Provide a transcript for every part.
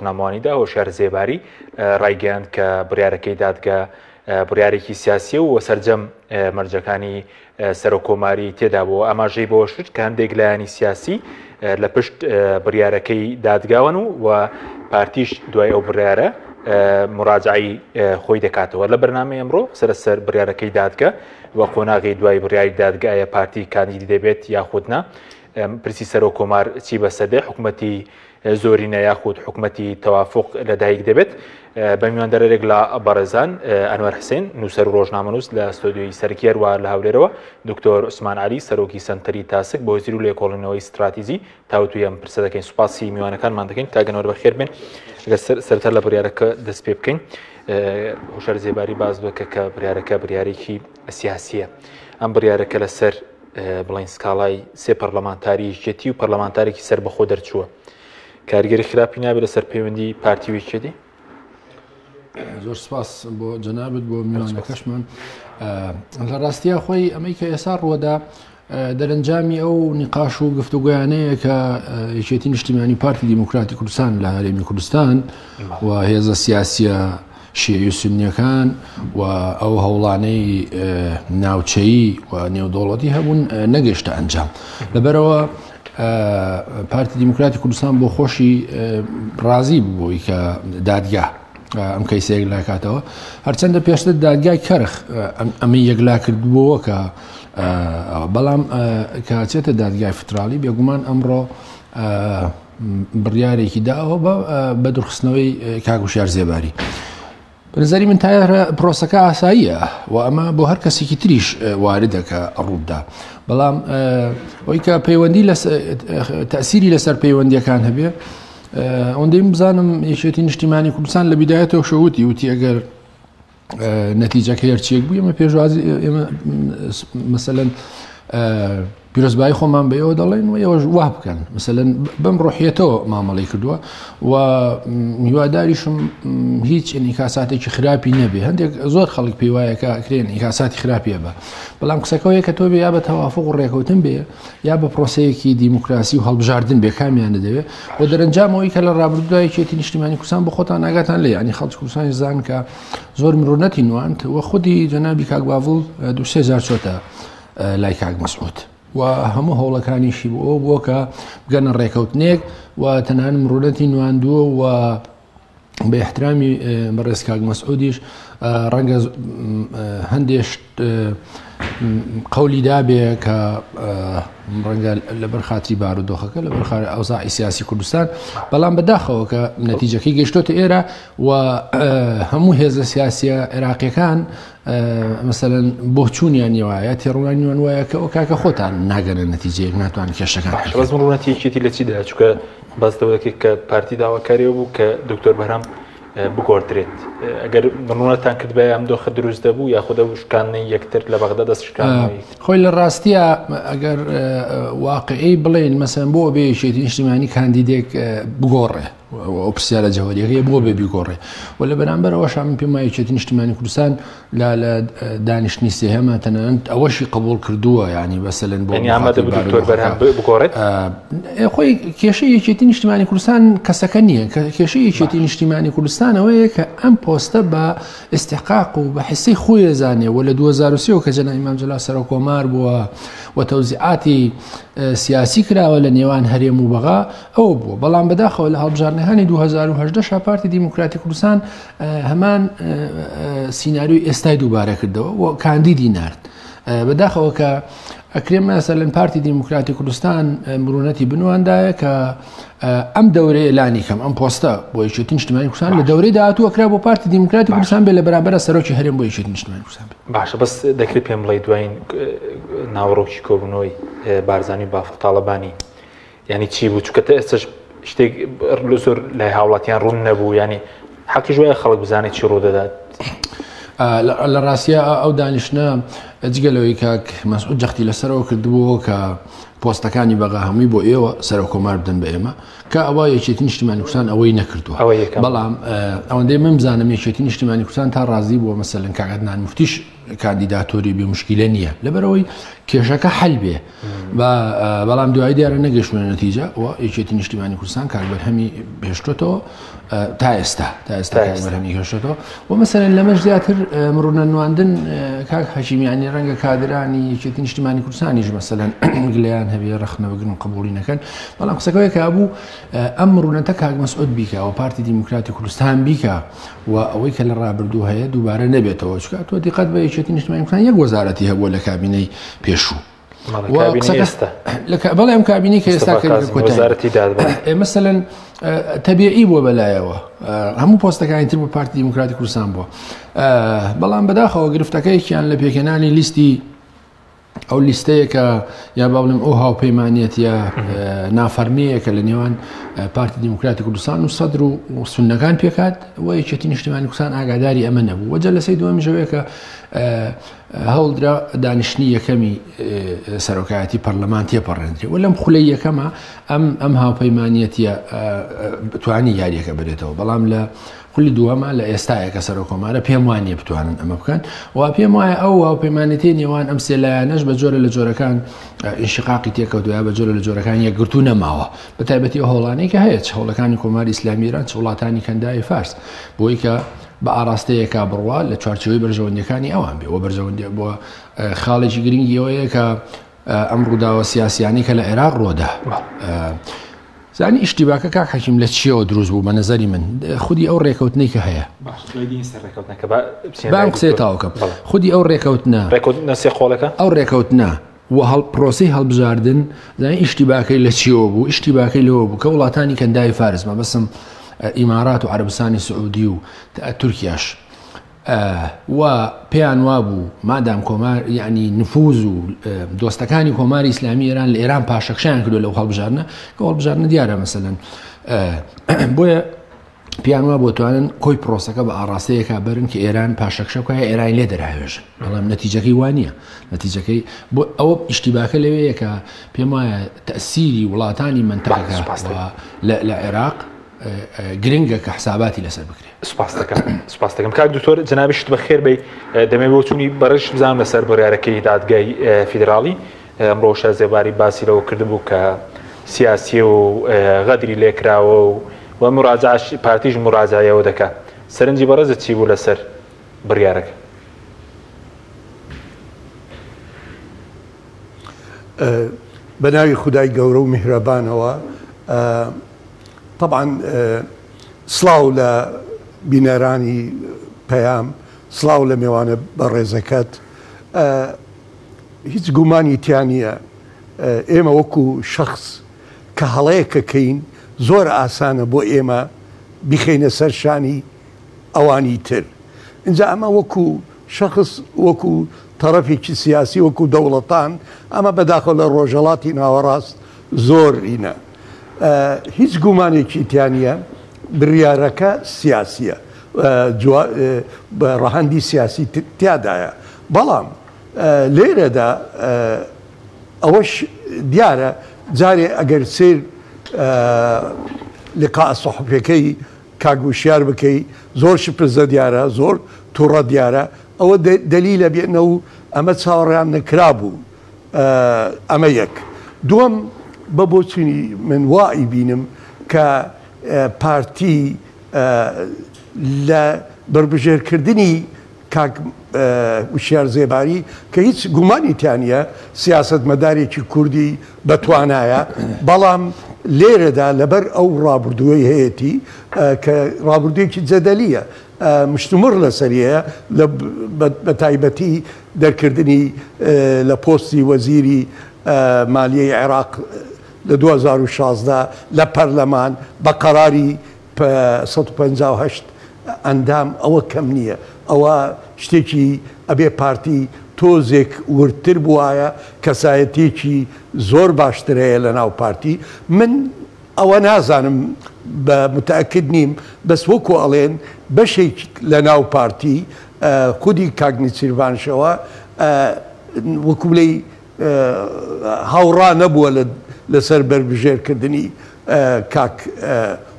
گوتنامەوانیدا هۆشیار زێباری ڕایگەیاند کە بڕیارەکەی دادگا بڕیارێکی سیاسی و سەرجەم مەرجەکانی سەرۆکۆماری تێدا بووە ئاماژەی بۆ شت کە هەندێک لایانی سیاسی لە پشت بڕیارەکەی دادگاون و پارتیش دوای ئەو بڕیارە مراجعی خۆی دەکاتەوە لە بەرنامەی ئەمڕۆ سەرسەر بڕیارەکەی دادگا وە قۆناغی دوای بڕیاری دادگایە پارتی کاندیدی دەبێت یاخودنا پرسی سەرۆکۆمار چی بەسەردێ حکوومەتی زۆرینە یاخود حکوومەتی تەوافق لەدایک دەبێت بە میواندەرێک لە بەڕێزان ئەنوەر حسێن نووسەر و ڕۆژنامەنووس لە ستۆدیۆی سەرکێر و لە هەولێرەوە دکتۆر عوسمان عەلی سەرۆکی سەنتەری تاسک بۆ وەزیر و لێکۆڵینەوەی استراتیژی تاوتوی ئەم پرسە دەکەین سوپاسی میوانەکانمان دەکەین تاگەنەوە بەخێر بێن سەرەتا لە بڕیارەکە دەست پێ بکەین هۆشیار زێباری باز بکە کە بڕیارەکە بڕیارێکی سیاسیە ئەم بڕیارەکە لەسەر بڵین سکاڵای سێ پەرلەمانتاری یەکێتی و پەرلەمانتارێکی سەربەخۆ دەرچووە کاریگەری خراپی نابێت لەسەر پەیوەندی پارتی وێکێتی زۆر سپاس بۆ جەنابەت بۆ میوانەکەشمان لە ڕاستیە خۆی ئەمەی کە ئێستا ڕووەدا دەرەنجامی ئەو نیقاش و گفتوگویانەیە کە یەکێتی نیشتیمانی پارتی دیموکراتی کوردستان لە هەرێمی کوردستان و هێزە سیاسیە شیعی و سونیەکان و ئەو هەوڵانەی ناوچەیی و نێودوڵەتی هەبوون نەگەیشتە ئەنجام لەبەرەوە پارتی دیموکراتی کوردستان بۆ خۆشی ڕازی بووی کە دادگا ئەم کەیسەیەک لاکاتەوە هەرچەندە پێشتر دادگای کەرخ ئەمە یەکلا کردبووەوە کە بەڵام کاچێتە دادگای فترالی بێگومان ئەمڕۆ بڕیارێکی داوە بە دوورخستنەوەی کاگوشیار زێباری بەنظری من تایە پرۆسەکە ئاساییە و ئەمە بۆ هەر کەسێکی تریش واردەکە ڕوودا بەڵام ئەوەی کە پەیوەندی تەسیری لەسەر پەیوەندیەکان هەبێ ئەوەندەی بزانم یەکێتی نیشتیمانی کوردستان لە بیدایەتەوە شەوتی وتی ئەگەر نەتیجەکە هەرچیەک بوو ئێمە پێشوازی ئێمە مەسەلەن پیرۆزبایی خۆمان بە ئێوە دەڵێن و ئێوەش وا بکەن مەسەلەن بەم ڕۆحیەتەوە مامەڵی کردووە و هیواداریشم هیچ ئینیکاساتێکی خراپی نەبێ هەندێک زۆر خەڵک پێی وایە کە ئەکرێن ئینیکاساتی خراپیە بە بەڵام قسەکەوەیە کە تۆ بێ یا بە تەوافق و ڕێکەوتن بێ یا بە پرۆسەیەکی دیموکراسی و هەڵبژاردن بێ کامیانە دەوێت و دەرەنجامەوەی کە لە ڕابردووای یەکێتی نیشتیمانی کوردستان بە خۆتان ئاگاتان لێ ینی خەڵکی کوردستانی زان کە زۆر مرۆنەتی نواند و خودی جەنابی کاک باڤڵ 2000 چۆتە لای کاک مەسعود و هەموو هەوڵەکانیشی بۆ بووە کە بگەنە ڕێکەوتنێک و تەنان مرۆنەتی نواندووە و بە احترامی بەڕێز کاک مەسعودیش ڕەنگە هەندێش قەولی دابێ کە ڕەنگە لەبەر خاتری بارودۆخەکە لەبەر ئەوزاعی سیاسی کوردستان بەڵام بەداخەوە کە نەتیجەکەی گەیشتۆتە ئێرە و هەموو هێزە سیاسیە عێراقیەکان مەسەلەن بۆ چوونیان وایە تێڕوانیان وایە کە ئەو کاکە خۆتان ناگەنە نەتیجەیەک ناتوان کێشەکان بەس مرۆنەتیەکێتی لە چیدا چونکە باستەوە دەکەیت کە پارتی داواکاریەوە بوو کە دکتۆر بەرهەم بگۆڕدرێت ئەگەر بڕونەتان کرد بە ئەم دۆخە دروست دەبوو یاخودە شکانەی یەکتر لە بەغدا دەستشکانەوەی خۆی لە ڕاستیە ئەگەر واقعی بڵێن مەسەن بۆ بێ یەکێتی نیشتیمانی کاندیدێک بگۆڕێ ئەو پرسیارە جەوهریەکەی بۆ بێ بیگۆڕێ و لە بەرامبەرەوەش من پێم وایە یەکێتی نیشتیمانی کوردستان لە دانیشتنی سێهەمە تەنانەت ئەوەشی قبول کردووە ینی بەسەلەن بۆ دکتۆر بەرهەم بگۆڕێت خۆی کێشەی یەکێتی نیشتیمانی کوردستان کەسەکە نییە کە کێشەی یەکێتی نیشتیمانی کوردستانەوەیە کە ئەم پۆستە بە ئستحقاق و بە حسەی خۆی زانێ و لە 2023 کە جەنابی مام جەلال سەرۆکۆمار بووە و تەوزیعاتی سیاسی کراوە لە نێوان هەرێم و بەغا ئەو بووە بەڵام بەداخەوە لە هەڵبژاردنەکانی 2010 پارتی دیموکراتی کوردستان هەمان سیناریۆی ئێستای دووبارە کردەوە و کاندیدی نارد بەداخەوە کە ئەکرێم مەسەلەن پارتی دیموکراتی کوردستان مرۆنەتی بنواندایە کە ئەم دەورەیە لانی کەم ئەم پۆستە بۆ یەکێتی نیشتیمانی کوردستان لە دەورەی داهاتوو ئەکرا بۆ پارتی دیموکراتی کوردستان بێ لە بەرامبەر سەرۆکی هەرێم بۆ یەکێتی نیشتیمانی کوردستان باشە بەس دەکرێت پێم بڵێ دوایین ناوەڕۆکی کۆبوونەوەی بارزانی بافڵ تاڵەبانی ینی چی بوو چونکە ئێستش شتێک زۆر لای هاوڵاتیان ڕوون نەبوو ینی حەقیش وایە خەڵک بزانێت چی ڕوودەدات لە ڕاستیە ئەو دانیشتە جگەلەوەی کاک مەسعود جەختی لەسەرەوە کردبووە کە پۆستەکانی بەغا هەمووی بۆ ئێوە سەرۆکۆمار بدەن بە ئێمە کە ئەوە یەکێتی نیشتیمانی کوردستان ئەوەی نەکردووە بەڵام ئەوەندەی من بزانم یەکێتی نیشتیمانی کوردستان تا ڕازی بووە مەسەلەن کاک عەدنان موفتیش کاندیداتۆری بێ مشکیلە نییە لەبەرەوەی کێشەکە حەل بێ بەڵام دوای دیارە نەگەشتونە نەتیجە و یەکێتی نیشتیمانی کوردستان کاربەرهەمی بهێشتۆتەوە تا ئێستا کاربەرهەمی هێشتۆتەوە و مەسەرەن لەمەش زیاتر مڕونە نواندن کاک هەشیمیانی ڕەنگە کادرانی یەکێتی نیشتیمانی کوردستانیش مەسەلەن گلیان هەبێ ڕەخنە بگرن و قبوڵی نەکەن بەڵام قسەکەوەیە کە بوو ئەم مڕونەتە کاک مەسعود بیکە و پارتی دیموکراتی کوردستان بیکە و ئەوەی کە لە ڕابردوو هەیە دووبارە نەبێتەوە چکە تۆ دیقەت بە یەکێتی نیشتیمانی کوردستان یەک وەزارەتی هەبووە لە کابینەی پێشوو بەڵێ ئەم کابینی کە ئێستا مەسەلەن تەبیعی بووە بەلایەوە هەموو پۆستەکانی تر بۆ پارتی دیموکراتی کوردستان بووە بەڵام بەداخەوە گرفتەکەیەکیان لە پێکەنانی لیستی ئەو لیستەیەکە یا باڵم ئەو هاوپەیمانیت یا نافەرمیەکە لە نێوان پارتی دیموکراتی کوردستان و سەدر و سونەکان پێکات و یەکێتی نیشتیمانی کوردستان ئاگاداری ئەمە نەبوو وەجە لە سەی دووەمی ژەوەیە کە هەوڵدرا دانیشتنی یەکەمی سەرۆکایەتی پەرلەمان تێپەڕێنرێ و لەم خولەی یەکەمە ئەم هاوپەیمانیەتە بتوانی یاریەکە بێتەوە بەڵام لە خولی دووەمە لە ئێستاە کە سەر کۆمارە پێم وانە بتوانن ئەمە بکەن و پێم وایە ئەو هاوپەیمانەتی نێوان ئەم سێلایەنەش بە جۆرە لە جۆرەکان ئینشقاقی تێکەوتووە بە جۆرە لە جۆرەکان یەکگرتو نەماوە بە تایبەتی ئەو هەوڵانەی کە هەیە هەوڵەکانی کۆماری ئیسلامی ایران چ وڵاتانی کەندای فارس بۆی کە بە ئاراستەیەکا بڕوا لە چوارچەوەی بەرژەوەندەکانی ئەوان بێ و بەرژەوەندی بۆ خاڵێکی گرنگی ئەوەیە کە ئەم ڕووداوە سیاسیانی کە لە عێراق ڕۆدا زانی ئیشتیباکە کاک حەکیم لە چیەوە دروست بوو بە نەزەری من خودی ئەو ڕێکەوتنەی کە هەیە بام قسەی تاوکەم خودی ئەو ڕێکەوتنە ئەو ڕێکەوتنە و پرۆسی هەڵبژاردن زانی ئیشتیباکەی لە چیەوە بوو ئیشتیباکەی لەوە بوو کە وڵاتانی کەندای فارسمە بەسم ئیمارات و عەرەبستانی سعودی و تورکیاش و پێیان وابوو مادام کۆمار یعنی نفوذ و دۆستەکانی کۆماری ئیسلامی ئێران لە ئێران پاشەکشیان کردو لەو هەڵبژاردنە کە هەڵبژاردنە دیارە مەسەلەن بۆیە پیان وا بۆ توانن کۆی پرۆسەکە بە ئاڕاستەیەکا بەرن کە ئێران پاشەکشە بکە ئێرانی لێ دەراوێژن بەڵام نەتیجەکەی وانە نەتیجەکەی بۆ ئەوە ئیشتیباکە لەوەیە کە پێم وایە تەسیری وڵاتانی منتەقەکە لە عێراق گرنگە کە حساباتی لەسەر بکرێت سپاس دەکەم کاک دکتۆر جەنابیشت بەخێر بێ دەمێ بۆ چوونی بەڕش بزانم لەسەر بڕیارەکەی دادگای فیدراڵی ئەمڕۆ شازێباری باسی لەوە کردبوو کە سیاسی و غەدری لێکراوە و مراجعش پارتیش مراجعەوە دەکات سەرنجی بەڕێزت چی بوو لەسەر بڕیارەکە بەناوی خودای گەورە و میهرەبانەوە طبعا سڵاو لە بینەرانی پەیام سڵاو لە میوانە بەڕێزەکەت هیچ گومانی تیان نییە ئێمە وەکو شخص کە هەڵەیەکەکەین زۆر ئاسانە بۆ ئێمە بخینە سەر شانی ئەوانی تر اینجا ئەمە وەکو شخص وەکو تەرەفێکی سیاسی وەکو دەوڵەتان ئەمە بەداخەوە لە ڕۆژهەڵاتی ناوەڕاست زۆر ئینە هیچ گومانێکی تیانە بڕیارەکە سیاسیە بە ڕەهەندی سیاسی تیادایە بەڵام لێرەدا ئەوەش دیارە جارێ ئەگەر سیر لقاء سەحوفیەکەی کاگوشیار بکەی زۆر شپرزە دیارە زۆر تووڕە دیارە ئەوە دەلیلە بێنە و ئەمە چاوەڕیان نەکرا بوو ئەمە یەک دووەم بە بۆچوونی من وای بینم کە پارتی لە بربژێرکردنی کاک وشیار زێباری کە هیچ گومانی تیانە سیاسەتمەدارێکی کوردی بەتوانایە بەڵام لێرەدا لەبەر ئەو ڕابردووەی هەیەی کە ڕابردوویەکی جەدەلیە مشتمر لەسەریەیە بە تایبەتی دەرکردنی لە پۆستی وەزیری مالیەی عێراق لە 2016 لە پەرلەمان بە قەراری 158 ئەندام ئەوە کەم نییە ئەوە شتێکی ئەبێ پارتی تۆزێک ورتر بواە کەسایەتێکی زۆر باشترەیە لە ناو پارتی من ئەوە نازانم بە متأکد نیم بەس وەکو ئەڵێن بەشێک لە ناو پارتی خودی کاگنیچیروانشەوە وەکو بڵێ هاوڕا نەبووە لەسەر بربژێرکردنی کاک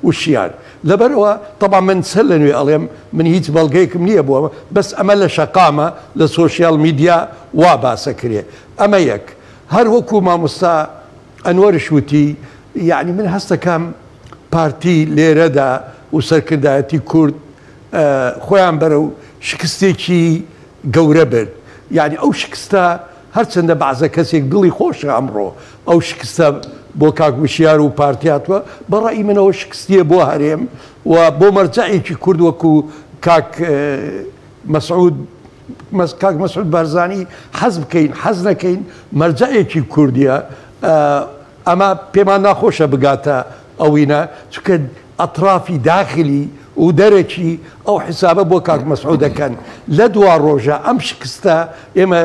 وشیار لەبەرەوە طبعا من سەر لە نوێ ئەڵێم من هیچ بەڵگەیەکم نییە بووە بەس ئەمە لە شەقامە لە سۆشیال میدیا وا باسە کرێ ئەمە یەک هەر وەکو مامۆستا ئەنوەرش وتی یعنی من هەستەکەم پارتی لێرەدا و سەرکردایەتی کورد خۆیان بەرەو شکستێکی گەورە برد یعنی ئەو شکستە هەرچەندە بەعزە کەسێک دڵی خۆشە ئەمڕۆ ئەو شکستە بۆ کاکوشیار و پارتیاتوە بەڕای منەوە شکستیە بۆ هەرێم و بۆ مەرجەعێکی کورد وەکو کاک مەسعود بارزانی حەز بکەین حەز نەکەین مەرجەعێکی کوردیە ئەمە پێمان ناخۆشە بگاتە ئەوینە چونکە ئەطرافی داخلی و دەرەکی ئەو حسابە بۆ کاک مەسعود دەکەن لە دوا ڕۆژە ئەم شکستە ئێمە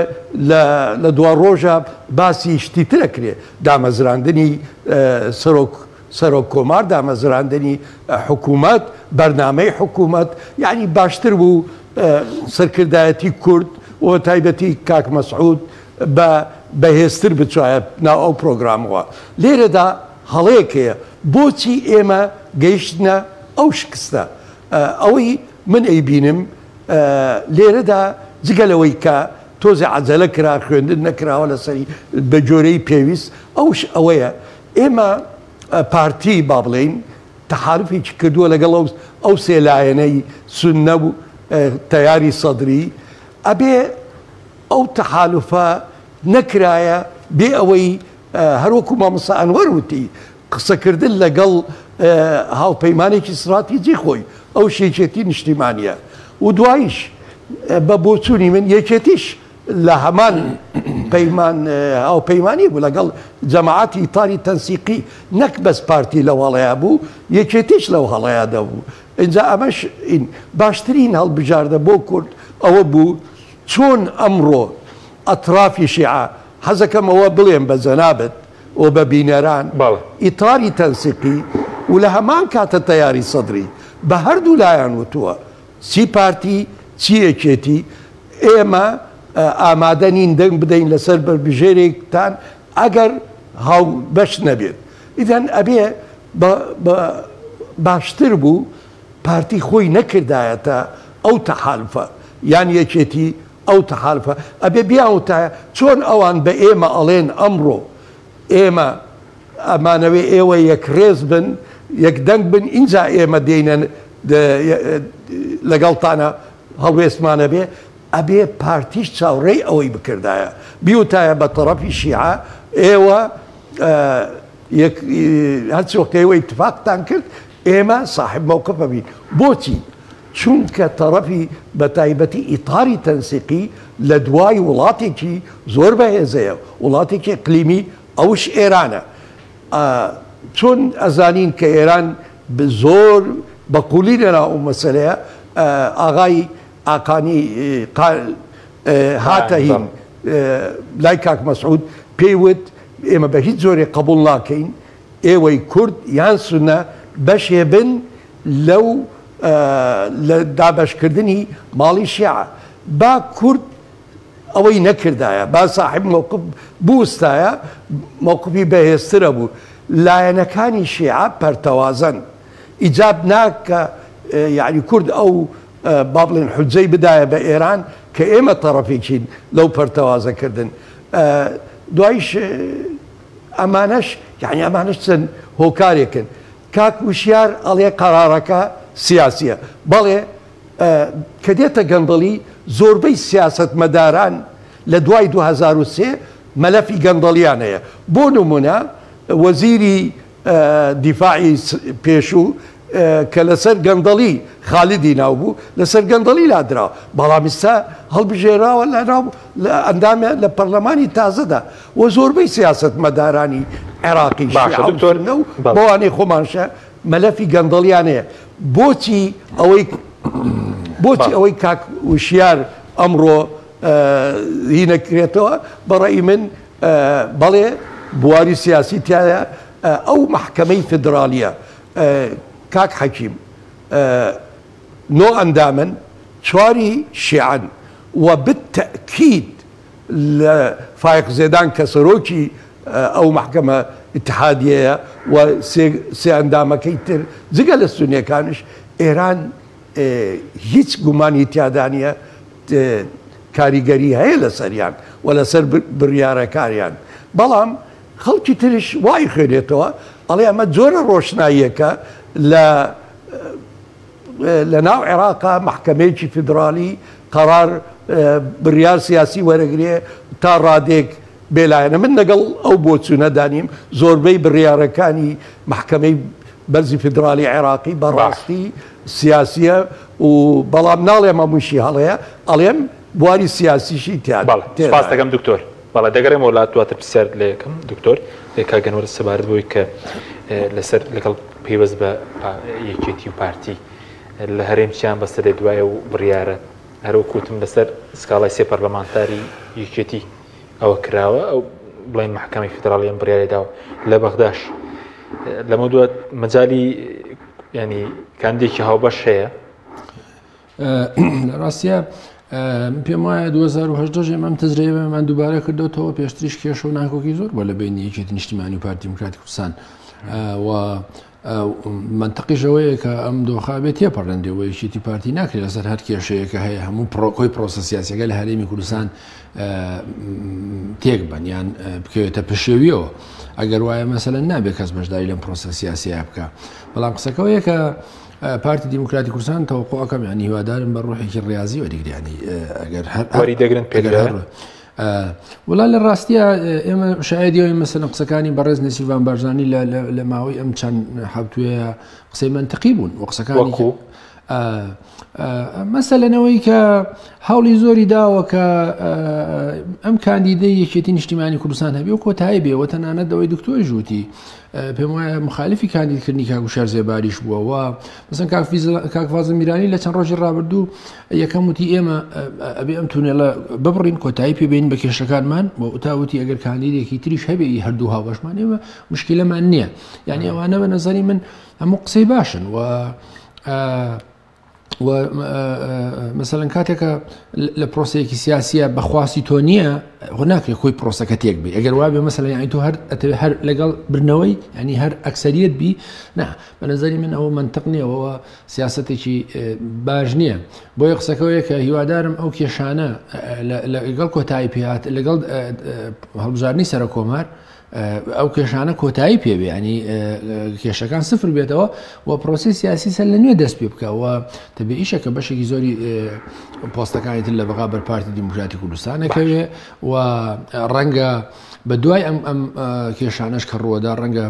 لە دوا ڕۆژە باسی شتیتر ئەکرێ دامەزراندنی سەرۆک کۆمار دامەزراندنی حکوومەت بەرنامەی حکوومەت یعنی باشتر بوو سەرکردایەتی کورد و تایبەتی کاک مەسعود بەهێزتر بچایە ناو ئەو پرۆگرامەوە لێرەدا هەڵەیەکەیە بۆچی ئێمە گەیشتنە ئەو شکستە ئەوەی من ئەیبینم لێرەدا جگەلەوەی کە تۆزی عەجەلە کرا خوێندن نەکراوە لەسەری بە جۆرەی پێویست ئەوش ئەوەیە ئێمە پارتی با بڵێین تەحالوفێکی کردووە لەگەڵ ئەو سێلایەنەی سوننە و تەیاری سەدری ئەبێ ئەو تەحالوفە نەکرایە بێ ئەوەی هەروەکو مامۆستا ئەنوەر وتی قسەکردن لەگەڵ هاوپەیمانێکی استراتیجی خۆی ئەو شێچێتی نیشتیمانیە و دواییش بە بۆچوونی من یەکێتیش لە هەمان هاوپەیمانی بوو لەگەڵ جەماعەتی ئیتاری تەنسیقی نەک بەس پارتی لەو هەڵەیە بوو یەکێتیش لەو هەڵەیەدا بوو اینجا ئەمەش باشترین هەڵبژاردە بۆ کورد ئەوە بوو چۆن ئەمڕۆ ئەطرافی شیعە حەزەکەمەوە بڵێم بە جەنابەت و بە بینەران ئیتاری تەنسیقی و لە هەمان کاتە تەیاری سەدری بە هەردوو لایەن وتووە چی پارتی چی یەکێتی ئێمە ئامادە نین دەنگ بدەین لەسەر بەربژێرێکتان ئەگەر هاو بەش نەبێت ئیدەن ئەبێ باشتر بوو پارتی خۆی نەکردایەتە ئەو تەحالفە یان یەکێتی ئەو تەحالفە ئەبێ بیاوتایە چۆن ئەوان بە ئێمە ئەڵێن ئەمڕۆ ئێمە ئەمانەوێ ئێوە یەک ڕێز بن یەک دەنگ بن ئینجا ئێمە دێنە لەگەڵتانە هەڵوێستمانە بێ ئەبێ پارتیش چاوڕێی ئەوەی بکردایە بیوتایە بە تەڕەفی شیعە ئێوە هەرچی وەختەوەی اتفاقتان کرد ئێمە صاحب موقفە بین بۆچی چونکە تەڕەفی بە تایبەتی ئیتاری تەنسیقی لە دوای وڵاتێکی زۆر بەهێزەیە وڵاتێکی ئیقلیمی ئەوش ئێرانە چۆن ئەزانین کە ئێران زۆر بەقوولی لەناو ئەو مەسەلەیە ئاغای ئاقانی هاتە هین لای کاک مەسعود پێیوت ئێمە بە هیچ جۆرێ قبول ناکەین ئێوەی کورد یان سونە بەشێ بن لەو لە دابەشکردنی ماڵی شیعە با کورد ئەوەی نەکردایە با صاحب موقف بووستایە موقفی بەهێزترە بوو لایەنەکانی شیعە پەرتەوازن ئیجاب ناکە یعنی کورد ئەو با بڵێن حوجەی بدایە بە ئێران کە ئێمە تەڕەفێکین لەو پەرتەوازەکردن دوایش ئەمانەش یعنی ئەمانش چەند هۆکارێکن کاک وشیار ئەڵێ قەرارەکە سیاسیە بەڵێ کە دێتە گەندەڵی زۆربەی سیاسەتمەداران لە دوای 2003 مەلەفی گەندەڵیان هەیە بۆ نمونە وەزیری دیفاعی پێشوو کە لەسەر گەندەڵی خالیدی ناو بوو لەسەر گەندەڵی لادراوە بەڵام ئێستا هەڵبژێراوە لەناو ئەندامە لە پەرلەمانی تازەدا و زۆربەی سیاسەتمەدارانی عێراقی شیعە و بەوانەی خۆمانشە مەلەفی گەندەڵیان هەیە بۆچی ئەوەی کاک وشیار ئەمڕۆ هی نەکرێتەوە بەڕێی من بەڵێ بواری سیاسی تایە ئەو محکەمەی فدرالیە کاک حەکیم نۆ ئەندامن چواری شیعەن و بالتەکید لە فایق زێدان کە سەرۆکی ئەو محکەمە اتحادیەیە و سێ ئەندامەکەی تر جگە لە سونیەکانش ئێران هیچ گومانی تیادانیە کاریگەری هەیە لەسەریان و لەسەر بڕیارەکاریان بەڵام خەڵکی تریش وای خوێنێتەوە ئەڵێ ئەمە جۆرە ڕۆشناییەکە لە ناو عێراقا محکەمەیەکی فیدرالی قەرار بڕیار سیاسی وەرەگرێ تا ڕادێک بێلایەنە من لەگەڵ ئەو بۆچوونە دانیم زۆربەی بڕیارەکانی محکەمەی بەرزی فیدرالی عێراقی بەڕاستی سیاسیە و بەڵام ناڵێ مەموشی هەڵەیە ئەڵێم بواری سیاسیشی سپاس دەکەم دکتۆر بەڵێ دەگەڕێم وڵات دواتر پرسیار لێ یەکەم دکتۆر کاگەنوەرە سەبارەت بۆی کە لەسەر لەگەڵ پێوەست بە یەکێتی و پارتی لە هەرێمچیان بەسەر لێ دوایە و بڕیارە هەرو کوتم لەسەر سکاڵای سێ پەرلەمانتاری یەکێتی ئەوە کراوە ئەو بڵین محکەمەی فیدراڵیان بڕیارێداوە لە بەغداش لەمە دوات مەجای ینی کاندێکی هاوبەش هەیە لە ڕاستیە پێم وایە 2010 ئەم تەجربەیەمان دووبارە کردوتەوە پێشتریش کێشە و ناکۆکی زۆر بۆ لە بینی یەکێتی نیشتیمانی و پارتی دیموکراتی کوردستان و منطقیشەوەیە کە ئەم دۆخا بێت تێپەڕێندەوە یەکێتی پارتی ناکرێت لەسەر هەر کێشەیەکە هەیە هەموو کۆی پرۆسە سیاسیەکە لە هەرێمی کوردستان تێک بن یان بکەوێتە پشێویەوە ئەگەر وایە مەسەلەن نابێت کەس بەشداری لەم پرۆسە سیاسیە بکە بەڵام قسەکەوەیە کە پارتی دیموکراتی کوردستان تەوقعەکەم یانی هیوادارم بە ڕۆحێکی ڕاضی وەریگریانی ئەگەر وەری دەگرن پێگەر وڵا لە ڕاستیە ئێمە شایدیەوەی مەسەلە قسەکانی بەڕێز نسیڤان بارزانی لە ماوەی ئەم چەند هەفتوویە قسەی منتقی بوون و قسەکانی مەسەلەنەوەی کە هەوڵی زۆری داوە کە ئەم کاندیدەی یەکێتی نیشتیمانی کوردستان هەبێ و کۆتایی بێ و تەنانەت دەوەی دکتۆر ژووتی پێم وایە مخالفی کاندیدکردنی کاکوشار زێباریش بووە و مەسەن کاکفازم میرانی لە چەند ڕۆژی ڕابردوو یەکەم وتی ئێمە ئەبێ ئەم تونێڵە ببڕین کۆتایی پێبین بە کێشەکانمان بۆ ئوتاوتی ئەگەر کاندیدێکی تریش هەبێ هەردوو هاوبەشمان ئێمە مشکلەمان نییە یعنی ئەوانە بە نەزەری من هەموو قسەی باشن و مثلەن کاتێکە لە پرۆسەیەکی سیاسیە بەخواستی تۆ نییە ناکرێت خۆی پرۆسەکە تێک بێ ئەگەر وابێ مەسەلەن یانی تۆ هەر لەگەڵ برنەوەی ینی هەر ئەکسەریەت بی نا بە نەزەری من ئەوە منطق نییەوە سیاسەتێکی باش نییە بۆیە قسەکەوەیە کە هیوادارم ئەو کێشانە لەگەڵ کۆتایی پێهات لەگەڵ هەڵبژارنی سەرە کۆمار ئەو کێشانە کۆتایی پێبێ ینی کێشەکان سفر بێتەوە و پرۆسی سیاسی سەر لە نوێ دەست پێ بکەوە تەبێ ئیشەکە بەشێکی زۆری پۆستەکانی تر لە بەغا بەر پارتی دیموکراتی کوردستانەکەوێ و ڕەنگە بە دوای ئەم کێشانەش کە ڕووەدا ڕەنگە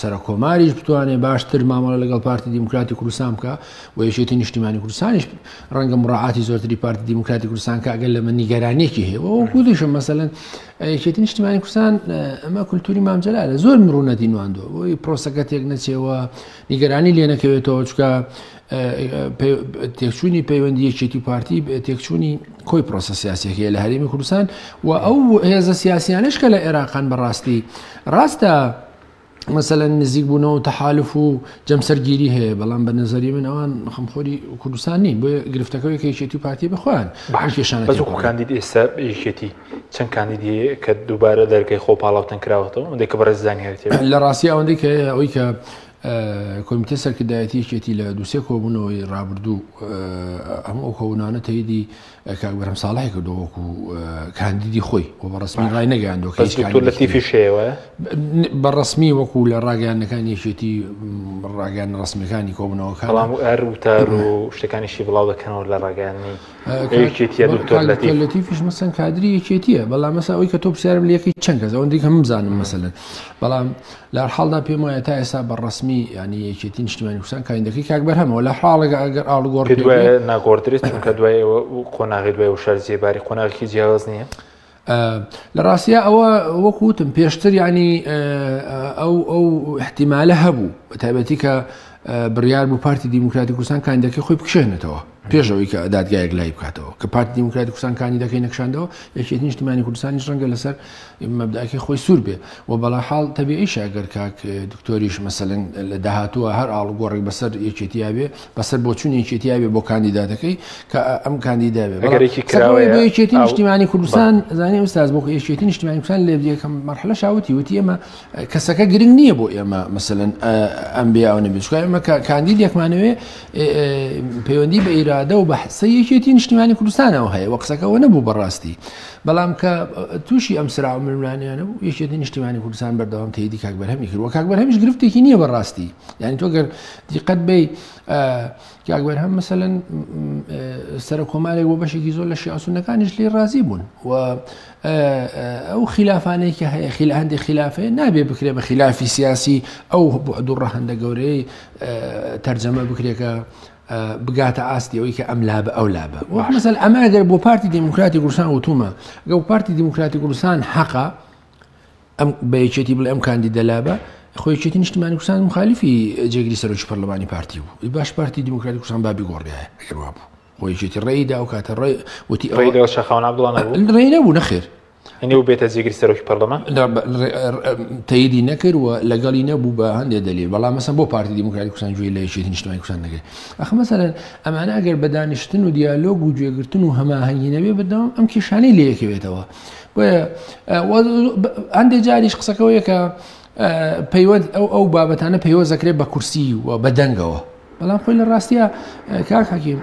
سەرە کۆماریش بتوانێت باشتر مامەڵە لەگەڵ پارتی دیموکراتی کوردستان بکە و یەکێتی نیشتیمانی کوردستانیش ڕەنگە مڕاعاتی زۆرتری پارتی دیموکراتی کوردستان کە ئەگەر لە من نیگەرانێکی هەیە و کوردیشم مەسەلەن یەکێتی نیشتیمانی کوردستان ئەمە کولتوری مامجەلالە زۆر مرونەتی نواندووە بۆی پرۆسەکە تێک نەچێەوە نیگەرانی لێ نەکەوێتەوە چکە تێکچوونی پەیوەندی یەکێتی پارتی تێکچوونی کۆی پرۆسە سیاسیەکەیە لە هەرێمی کوردستان و ئەو هێزە سیاسیانش کە لە عێراقان بەڕاستی ڕاستە مەسەلەن نزیک بوونەوە و تەحالف و جەمسەرگیری هەیە بەڵام بە نەزەری من ئەوان خەمخۆری کوردستان نین بۆ گرفتەکەی کە یەکێتی پارتی بخۆیان بەزوو کاندید ئێستا یەکێتی چەند کاندیدی کە دووبارە دەرگای خۆ پاڵاوتن کراوەتەوە ئەوەندەی کە بەڕێزدانی هەرێت لە ڕاستی ئەوەندەی کە ئەوەی کە کۆمیتە سەرکردایەتی یەکێتی لە دووسێ کۆبوونەوەی ڕابردوو هەموو ئەو کۆبوونانە تەیدی کاک بەرهەم ساڵحی کردو وەکو کاندیدی خۆی و بەڕسمی ڕای نەگەیاندوە لەتیفی شێوە بەڕسمی وەکو لە ڕاگەیانەکانی یەکێتی ڕاگەیان ڕسمیەکانی کۆبوونەوەکان بەڵام ئەر وتار و شتەکانیشی بڵاو دەکەنەوە لە ڕاگەیانی یەکێتیە دکتۆر لەتیفیش مەسەن کادری یەکێتیە بەڵام مەسا ئەوەی کە تۆ پرسیارم لە یەکەی چەند کەس ئەوەندەی کە من بزانم مەسەلەن بەڵام لە حاڵدا پێم وایە تا ئێستا بەڕسمی ینی یەکێتی نیشتیمانی کوردستان کاندەکەی کاک بەرهەمەوە لە حاڵێک ئەگەر ئاڵگۆڕ دوای ناگۆڕدرێت چونکە دوای قۆناغی دوای و شەر زێباری قۆناغێکی جیاواز نییە لە ڕاستیە ئەوە وەکوتم پێشتر ینی ئەو احتیمالە هەبوو بە تایبەتی کە بڕیار بوو پارتی دیموکراتی کوردستان کاندەکەی خۆی بکشێنێتەوە پێشەوەی کە دادگایەک لای بکاتەوە کە پارتی دیموکراتی کوردستان کاندیدەکەی نەکشاندەوە یەکێتی نیشتیمانی کوردستانیش ڕەنگە لەسەر مەبداکی خۆی سوور بێ و بەڵا حاڵ تەبیعیش ئەگەر کاک دکتۆریش مەسەلەن لە داهاتووە هەر ئاڵگۆڕێک بەسەر یەکێتیا بێ بەسەر بۆچوون یەکێتیا بێ بۆ کاندیداتەکەی کە ئەم کاندیدا بێ بۆ یەکێتی نیشتیمانی کوردستان زانێ ئوستاز بۆ یەکێتی نیشتیمانی کوردستان لێ یەکەم مەرحلە شاوتی وتی ئێمە کەسەکە گرنگ نییە بۆ ئێمە مەسەلەن ئەم بێ ئەو نەبێت چکە ئێمە کاندید یەکمانەوێ پەیوەندی بە ئیرادە و بە سەیەکێتی نیشتیمانی کوردستانەوە هەیە وە قسەکەەوە نەبوو بەڕاستی بەڵام کە تووشی ئەم سرا و ملوانیانە بوو یەکێتی نیشتیمانی کوردستان بەردەوام تێیدی کاک بەرهەمی کرد و کاک بەرهەمیش گرفتێکی نییە بەڕاستی یعنی تۆ گەر دیقەت بێ کاک بەرهەم مەسەلەن سەر کۆمارێک بۆ بەشێکی زۆر لە شیعسونەکانیش لێ ڕازی بوون و ئەو خلافانەیەکە هەیە هەندێک خلافێ نابێ بکرێ بە خلافی سیاسی ئەو دوو ڕەهەندە گەورەی تەرجەمە بکرێکە بگاتە ئاستی ئەوەی کە ئەم لابە ئەو لابە وەک مەسەل ئەمەگەر بۆ پارتی دموکراتی کوردستان وتومە ئەو پارتی دموکراتی کوردستان حەقا ئەم بەیەکێتی بڵێ ئەم کاندیدە لابە خۆی یەکێتی نیشتیمانی کوردستان مخالیفی جێگیری سەرۆکی پەرلەمانی پارتی بوو باش پارتی دموکراتی کوردستان بابی گۆڕیایە ئەگەر وا بوو خۆی یەکێتی ڕێیدا و کاتە ڕێ وتی ڕێی شەخاوەن عەبدوڵڵا نەبوو ڕێی نەبوو نەخێر ئەنی و بێتە جێگیری سەرۆکی پەرلەمان تەییدی نەکرد و لەگەڵی نەبوو بە هەندێک دلیل بەڵام مەسەن بۆ پارتی دموکراتی کوردستان گوێی لە یەکێتی نیشتیمانی کوردستان نەگرێت ئەخ مەسەلەن ئەمانە ئەگەر بە دانیشتن و دیالۆگ و گوێگرتن و هەماهەنگی نەبێ بەردەوام ئەم کێشانەی لێ یەکەوێتەوە بۆیە هەندێک جاریش قسەکەەوەیە کە پەیوەند ئەو بابەتانە پەیوەست دەکرێت بە کورسی و بە دەنگەوە بەڵام خۆی لە ڕاستیە کاک حەکیم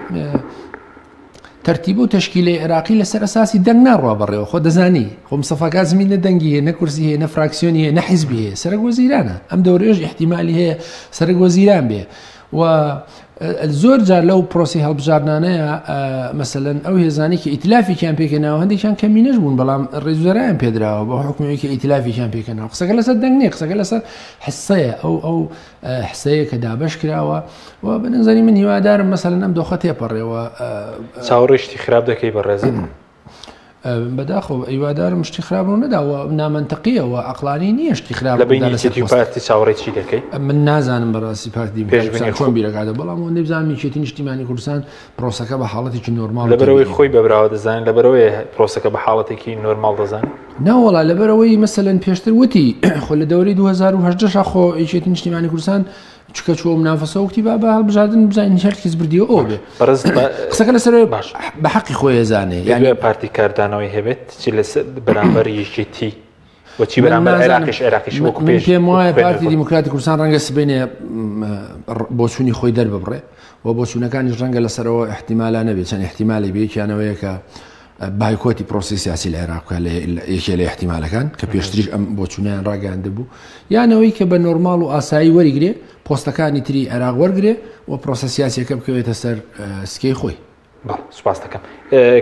ترتیب و تشکیلی عراقی لەسەر ئەساسی دەنگ ناڕوا بەڕێوە خۆ دەزانی خۆ مستەفا کازمی نە دەنگی هەیە نە کورسی هەیە نە فراکسیۆنی هەیە نە حیزبی هەیە سەرک وەزیرانە ئەم دەورێژ احتیمالی هەیە سەرک وەزیران بێ و زۆر جار لەو پرۆسی هەڵبژاردانەیە مەسەلەن ئەو هێزانی کە ئیتلافێکیان پێکەناوە هەندێکیان کەمینەش بوون بەڵام ڕێزوەرایان پێدراوە بە حکومەوەی کە ئیتلافێکیان پێکەناوە قسەکە لەسەر دەنگ نییە قسەکە لەسەر حسەیە ئەو حسەیە کە دابەش کراوە و بە نظری من هیوادارم مەسەلەن ئەم دۆخە تێپەڕێەوە چاوەڕێشتی خراپ دەکەی بەڕێزت بەداخۆ ئیوادارم شتی خراپ نەداوە نامەنتەقیە و عەقلانی نییە شتی خراپ لە بینی پارتی چاوەڕێی چی دەکەی من نازانم بەڕاستی پارتی چۆن بیرەکاتە بەڵام ئەوەندەی بزانم یەکێتی نیشتیمانی کوردستان پرۆسەکە بە حاڵەتێکی نۆرماڵ لەبەرەوەی خۆی بەبراوە دەزانین لەبەرەوەی پرۆسەکە بە حاڵەتێکی نۆرماڵ دەزانین ناوەڵا لەبەرەوەی مەسەلەن پێشتر وتی خۆ لە دەورەی 2010 خۆ یەکێتی نیشتیمانی کوردستان چکە چۆ منافەسە وەکتی با بە هەڵبژاردن بزانین هەر کەس بردیەوە ئەو بێ قسەکە لەسەر بە حەقی خۆی ئەزانێ یعنی پارتی کاردانەوەی هەبێت چی لەسەر بەرامبەر یەکێتی وەچی بەرامبەر عێراقیش وەکو پێش پێم وایە پارتی دیموکراتی کوردستان ڕەنگە سبێنێ بۆچوونی خۆی دەرببڕێ و بۆچوونەکانیش ڕەنگە لەسەرەوە احتیمالە نەبێت چەند احتیمالی بەیەکیانەوەیە کە بایکۆتی پرۆسی سیاسی لە عێراق یەکێ لە احتیمالەکان کە پێشتریش ئەم بۆچوونیان ڕاگەاندە بوو یانەوەی کە بە نۆرماڵ و ئاسایی وەریگرێ پۆستەکانی تری عێراق وەرگێ و پرۆسە سیاسیەکە بکەوێتە سەر سکەی خۆی سوپاس دەکەم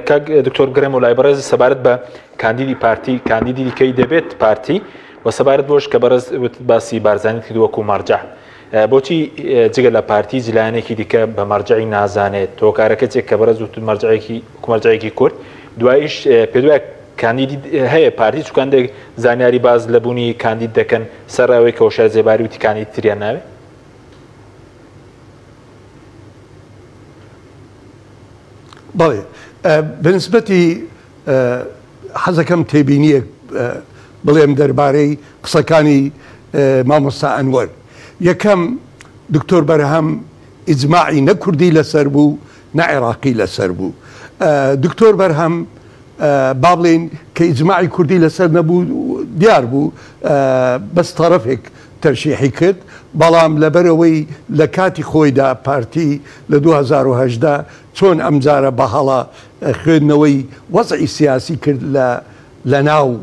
کاک دکتۆر گرێم و لای بەڕێز سەبارەت بە کاندیدی پارتی کاندیدی دیکەی دەبێت پارتی و سەبارەت بۆش کە بەڕێز باسی بارزانانی کردو وەکو مەرجع بۆچی جگە لە پارتی جلانێکی دیکە بە مەرجعی نازانێت تۆکارەکەچێک کە بەڕێز وت مەرجعێکی کورد دوایش پێدوای کاندیدی هەیە پارتی چکاندێک زانیاری باز لەبوونی کاندید دەکەن سەر ئەوەی کە هۆشار جێباری وتی کاندید تریان ناوێت بەڵێ بەنسبەتی حەزەکەم تێبینیە بڵێم دەربارەی قسەکانی مامۆستا ئەنوەر یەکەم دکتۆر بەرهەم ئیجماعی نە کوردی لەسەر بوو نە عێراقی لەسەر بوو دکتۆر بەرهەم با بڵێن کە ئیجماعی کوردی لەسەر نەبوو دیار بوو بەس تەرەفێک تەرشیحی کرد بەڵام لەبەرەوەی لە کاتی خۆیدا پارتی لە 2010 چۆن ئەمجارە بە هەڵا خوێندنەوەی وەزعی سیاسی کرد لە ناو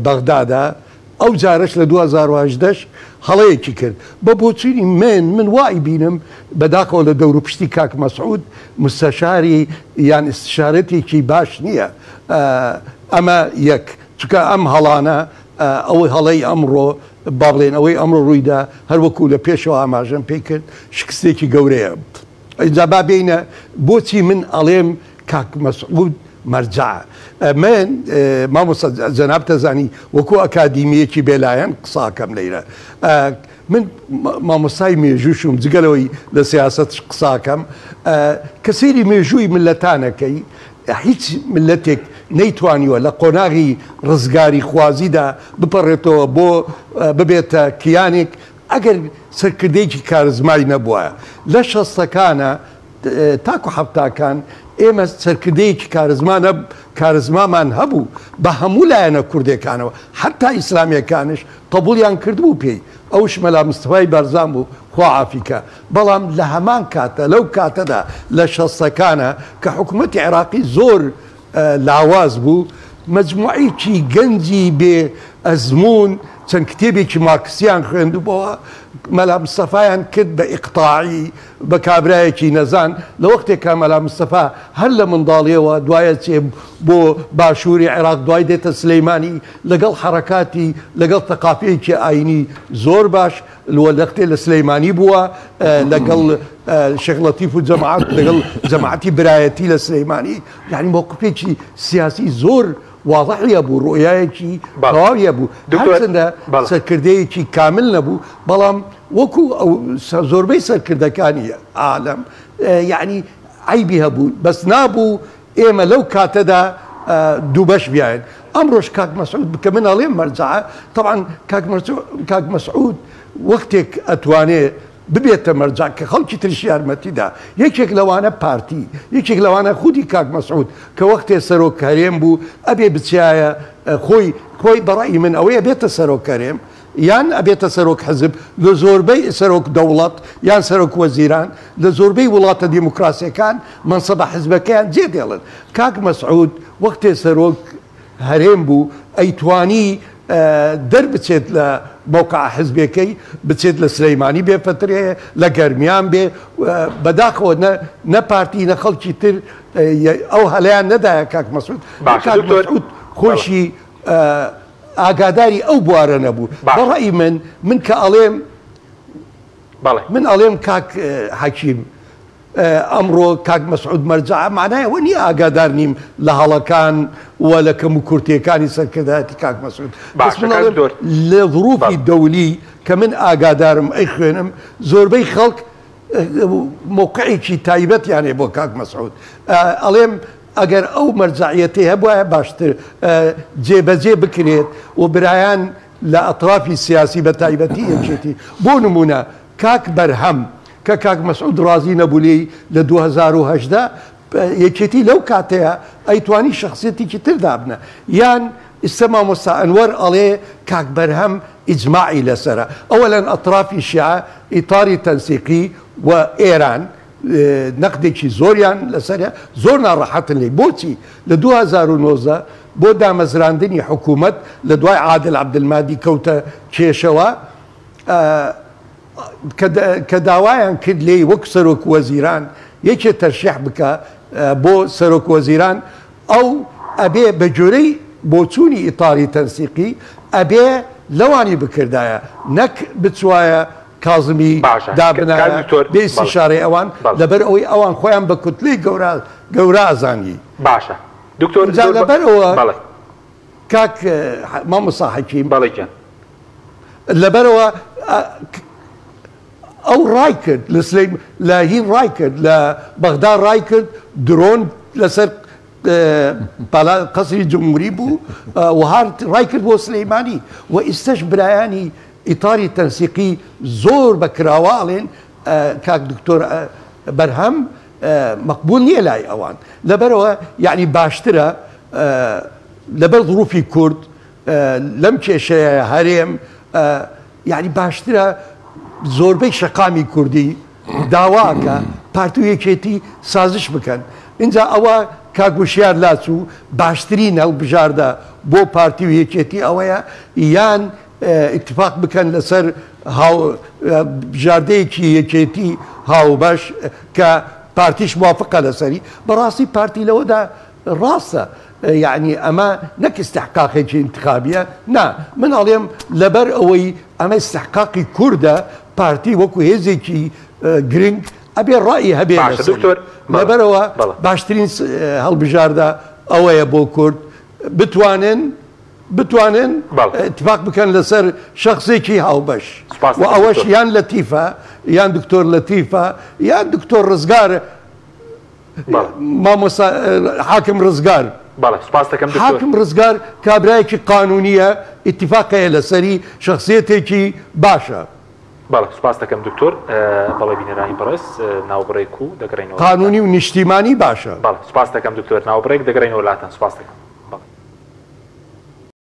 بەغدادا ئەو جارش لە 2010 هەڵەیەکی کرد بە بۆچینی من وای بینم بەداخەوە لە دەور و پشتی کاک مەسعود مستەشاری یان استشارەتێکی باش نییە ئەمە یەک چکە ئەم هەڵانە ئەوەی هەڵەی ئەمڕۆ با بڵێن ئەوەی ئەمڕۆ ڕوویدا هەروەکو لە پێشەوە ئاماژەم پێی کرد شکستێکی گەورەیە ئەجا با بینە بۆچی من ئەڵێم کاک مەسعود مەرجع من مامۆستا جەناب تەزانی وەکو ئەکادیمیەکی بێلایەن قساکەم لەیرە من مامۆستای مێژووشم جگەلەوەی لە سیاست قساکەم کە سەیری مێژووی ملەتانەکەی هیچ ملەتێک نەیتوانیوە لە قۆناغی ڕزگاری خوازیدا بپەڕێتەوە بۆ ببێتە کیانێک ئەگەر سەرکردێکی کارزمای نەبووە لە شەستەکانە تاکو حەفتاکان ئێمە سەرکردەیەکی کارزمامان هەبوو بە هەموو لایەنە کوردەکانەوە حتا ئیسلامیەکانش قبولیان کردبوو پێی ئەوش مەلا مستفای بەرزان بوو خواعافیکە بەڵام لە هەمان کاتە لەو کاتەدا لە شەستەکانە کە حکوومەتی عێراقی زۆر لاواز بوو مجموعەیەکی گەنجی بێ ئەزمون چەند کتێبێکی مارکسیان خوێندوبەوە مەلا مستەفایان کرد بە ئیقتاعی بە کابرایەکی نەزان لە وەختێکە مەلا مستەفا هەر لە منداڵیەوە دوایە چێ بۆ باشووری عێراق دوای دێتە سلەیمانی لەگەڵ حرەکاتی لەگەڵ تەقافەیەکی ئاینی زۆر باش لەختێ لە سلەیمانی بووە لەگەڵ شێخ لەتیف و جەماعەت لەگەڵ جەماعەتی برایەتی لە سلەیمانی یعنی موقفێکی سیاسی زۆر واضحە بوو ڕۆیایەکی تەواویە بوو هەرچەندە سەرکردەیەکی کامل نەبوو بەڵام وەکو زۆربەی سەرکردەکانی عالەم یعنی عیبی هەبوو بەس نابوو ئێمە لەو کاتەدا دوو بەش بیاین ئەمڕۆژ کاک مەسعود بکە من ئەڵێم مەرجعە طبعا کاک مەسعود وەختێک ئەتوانێت ببێتە مەرجع کە خەڵکی تریش یارمەتیدا یەکێک لەوانە پارتی یەکێک لەوانە خودی کاک مەسعود کە وەختێ سەرۆکارێم بوو ئەبێ بچایە خۆی بەڕای من ئەوەیە بێتە سەرۆکارێم یان ئەبێتە سەرۆک حزب لە زۆربەی سەرۆک دەوڵەت یان سەرۆک وەزیران لە زۆربەی وڵاتە دیموکراسیەکان منسەبە حزبەکەیان جێ دێڵن کاک مەسعود وەختێ سەرۆک هەرێم بوو ئەیتوانی دەربچێت لە موقع حزبەکەی بچێت لە سلەیمانی بێ فترێ لە گەرمیان بێ بەداخەوە نە پارتی نە خەڵکی تر ئەو هەلەیان نەدایە کاک مەسعود خۆشی ئاگاداری ئەو بوارە نەبوو بەڕای من کە ئەڵێم من ئەڵێم کاک حەکیم ئەمڕۆ کاک مەسعود مەرجع معنایە وە نییە ئاگادار نیم لە هەڵەکان و لە کەم و کورتیەکانی سەرکردایەتی کاک مەسعود لە ظروفی دەولی کە من ئاگادارم ئەی خوێنم زۆربەی خەڵک موقعێکی تایبەتیانێ بۆ کاک مەسعود ئەڵێم ئەگەر ئەو مەرجعیەتی هەبوایە باشتر جێبەجێ بکرێت و برایان لە ئەطرافی سیاسی بە تایبەتی یەکێتی بۆ نمونە کاک بەرهەم کە کاک مەسعود ڕازی نەبووی لە 2010 یەکێتی لەو کاتەیە ئەیتوانی شخصیەتێکی تر دابنە یان ئێستا مامۆستا ئەنوەر ئەڵێ کاک بەرهەم ئیجماعی لەسەرە ئەوەلەن ئەطرافی شیعە ئیتاری تەنسیقی و ئێران نەقدێکی زۆریان لەسەرە زۆر ناڕەحەتن لێ بۆچی لە 2009 بۆ دامەزراندنی حکوومەت لە دوای عادل عەبدولمادی کەوتە کێشەوە کە داوایان کرد لێی وەک سەرۆک وەزیران یەکێ تەرشیح بکە بۆ سەرۆک وەزیران ئەو ئەبێ بە جۆرەی بۆچوونی ئیتاری تەنسیقی ئەبێ لەوانی بکردایە نەک بچوایە کازمی دابنایە بێ استیشارەی ئەوان لەبەر ئەوەی ئەوان خۆیان بە کوتلەی گەورە ئازانی باشە دکتۆر لەبەرەوە کاک مامۆستا حەکیم لەبەرەوە ئەو ڕای کرد لە هین ڕای کرد لە بەغدا ڕای کرد درۆن لەسەر قەسری جمهوری بوو و هەر ڕای کرد بۆ سلەیمانی و ئێستش برایانی ئیتاری تەنسیقی زۆر بەکراوەڵێن کاک دکتۆر بەرهەم مەقبول نییە لای ئەوان لەبەرەوە یعنی باشترە لەبەر ظروفی کورد لەم کێشەیە هەرێم یعنی باشترە زۆربەی شەقامی کوردی داواکە پارتی و یەکێتی سازش بکەن اینجا ئەوە کاگوشیار لاچوو باشترین هەڵبژاردە بۆ پارتی و یەکێتی ئەوەیە یان اتفاق بکەن لەسەر بژاردەیەکی یەکێتی هاوبەش کە پارتیش موافقە لەسەری بەڕاستی پارتی لەوەدا ڕاستە یعنی ئەمە نەک استحقاقێکی انتخابیە نا من ئەڵێم لەبەر ئەوەی ئەمە استحقاقی کووردە پارتی وەکو هێزێکی گرنگ ئەبێ ڕای هەبێ لەبەرەوە باشترین هەڵبژاردە ئەوەیە بۆ کورد بتوانن اتفاق بکەن لەسەر شخصێکی هاوبەش و ئەوەش یان لەتیفە یان دکتۆر لەتیفە یان دکتۆر ڕزگار مامۆستا حاکم ڕزگار حاکم ڕزگار کابرایەکی قانونیە اتفاقەیە لەسەری شخصیەتێکی باشە سپاس دەکەم دکتۆر بەڵێ بینەرانی بەڕێز ناوبڕێک و دەگەڕێنەوە قانونی و نیشتیمانی باشە سپاس دەکەم دکتۆر ناوبڕێک دەگەڕێنەوە لاتەن سپاس دەکەم